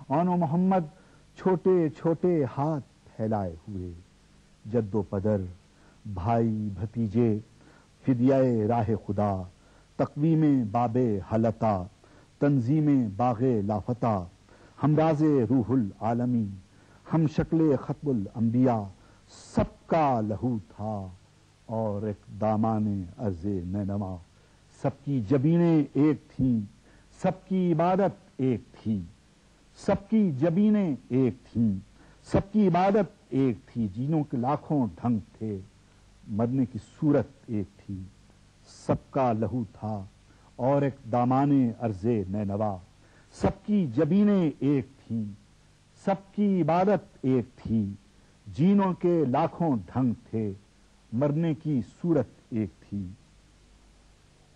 آن و محمد چھوٹے چھوٹے ہاتھ پھیلائے ہوئے، جد و پدر بھائی بھتیجے فدیۂ راہ خدا، تقویم باب حلتا، تنظیم باغ لافتہ، ہمراز روح العالمی، ہم شکل ختم الانبیاء، سب کا لہو تھا اور ایک دامان عرض نینوا، سب کی جبینیں ایک تھیں، سب کی عبادت ایک تھی، سب کی جبینیں ایک تھیں، سب کی عبادت ایک تھی، جینوں کے لاکھوں ڈھنگ تھے، مرنے کی صورت ایک تھی، سب کا لہو تھا اور ایک دامان عرض نینوا، سب کی جبینیں ایک تھیں، سب کی عبادت ایک تھی، جینوں کے لاکھوں ڈھنگ تھے، مرنے کی صورت ایک تھی۔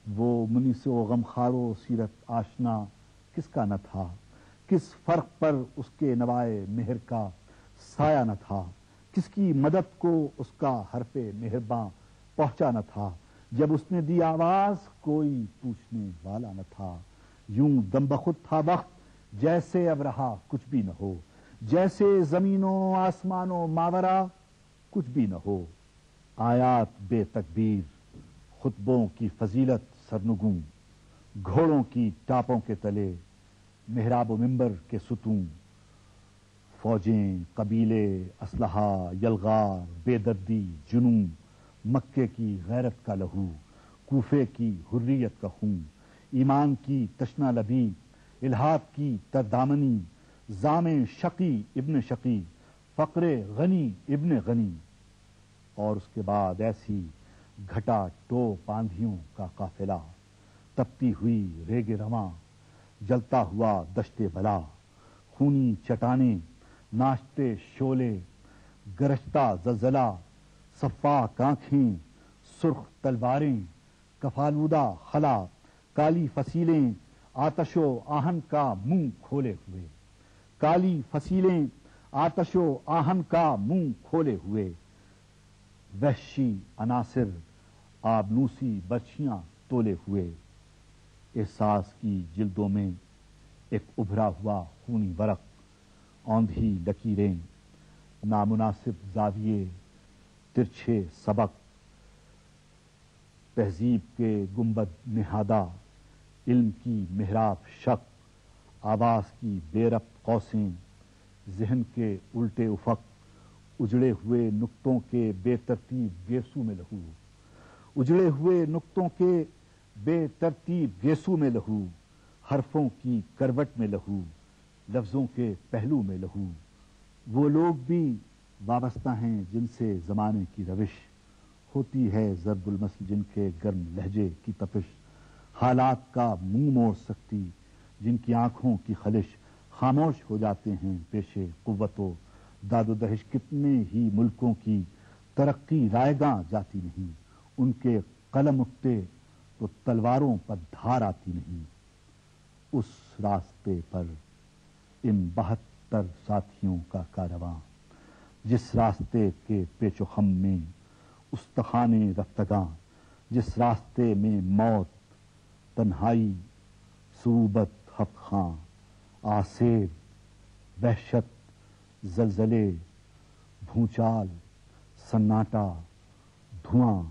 وہ منیس و غمخوار و سیرت آشنا کس کا نہ تھا، کس فرق پر اس کے نوائے مہر کا سایہ نہ تھا، کس کی مدد کو اس کا حرف مہرباں پہنچا نہ تھا، جب اس نے دی آواز کوئی پوچھنے والا نہ تھا، یوں دم بخود تھا وقت جیسے اب رہا کچھ بھی نہ ہو، جیسے زمین و آسمان و ماورا کچھ بھی نہ ہو، آیات بے تکبیر، خطبوں کی فضیلت سرنگوں، گھوڑوں کی ٹاپوں کے تلے محراب و منبر کے ستون، فوجیں، قبیلے، اسلحہ، یلغار، بے دردی، جنون، مکے کی غیرت کا لہو، کوفے کی حریت کا خون، ایمان کی تشنہ لبی، الحاد کی تردامنی، زام شقی ابن شقی، فقر غنی ابن غنی، اور اس کے بعد ایسی گھٹا ٹوپ آندھیوں کا قافلہ، تپتی ہوئی ریگ رواں، جلتا ہوا دشت بلا، خونی چٹانیں، ناشتے شولے، گرجتا زلزلہ، صفاق آنکھیں، سرخ تلواریں، کفالودہ خلا، کالی فصیلیں، آتش و آہن کا منہ کھولے ہوئے، کالی فصیلیں، آتش و آہن کا منہ کھولے ہوئے، وحشی عناصر، آبنوسی برچھیاں تولے ہوئے، احساس کی جلدوں میں ایک ابھرا ہوا خونی ورق، اوندھی لکیریں، نامناسب زاویے، ترچھے سبق، تہذیب کے گنبد نہادہ، علم کی محراب شق، آواز کی بے ربط قوسیں، ذہن کے الٹے افق، اجڑے ہوئے نقطوں کے بے ترتیب گیسو میں لہو، اجڑے ہوئے نقطوں کے بے ترتیب گیسو میں لہو، حرفوں کی کروٹ میں لہو، لفظوں کے پہلو میں لہو، وہ لوگ بھی وابستہ ہیں جن سے زمانے کی روش ہوتی ہے ضرب المثل، جن کے گرم لہجے کی تپش حالات کا منہ موڑ سکتی، جن کی آنکھوں کی خلش خاموش ہو جاتے ہیں پیش قوت و داد و دہش، کتنے ہی ملکوں کی ترقی رائگاں جاتی نہیں، ان کے قلم اٹھتے تو تلواروں پر دھار آتی نہیں، اس راستے پر ان 72 ساتھیوں کا کارواں، جس راستے کے پیچ و خم میں استخانے رفتگاں، جس راستے میں موت، تنہائی، صعوبت خفت خاں، آسیب، وحشت، زلزلے، بھونچال، سناٹا، دھواں،